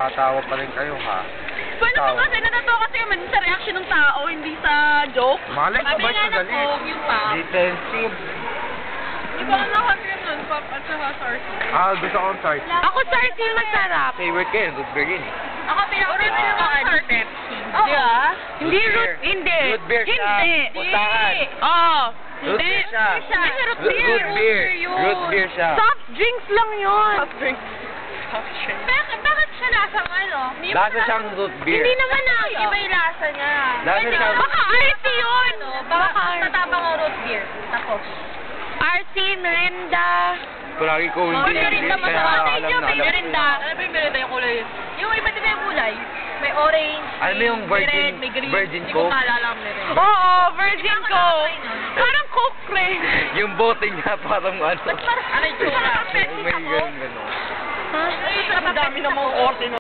Tatawa pa rin kayo, ha? Paano po kasi natatawa kasi kami sa reaction ng tao, hindi sa joke? Malay ko ba Sabi nga magaling? na po, yung pop. Defensive. Hindi ko lang nakakrim nun, pop at saka sarsi. Gusto ko ang tart. Ako sarsi yung masarap. Favorite ko yun, root beer yun. Ako pinaka-favorite ko ang Pepsi. Oo. Yeah. Hindi Root root, beer. hindi. Root beer siya. Hindi. Pustahan. Oo. Root Hindi. beer siya. Hindi root Root beer. beer. Root beer siya. Soft drinks lang yun. Soft drink. Bakit siya lasang ano? Lasa siyang root beer. Hindi naman na. Iba yung lasa niya. Lasa Pwede siya- ba- Baka RC yun. Baka Baka matapang ang root beer. Tapos. RC, Merinda. Palagi ko hindi. Merinda Kaya masarap. alam na alam ko. Merinda. Ano ba yung merinda yung kulay? Yung iba't iba yung kulay. May orange, Alam mo yung may virgin- red, may green. virgin Hindi ko Coke? maalala ang merinda. Oo, Virgin Coke. Parang Coke rin. Yung bote niya parang ano. Ano yung tsura? May ganun. Ha? Ang dami namang orte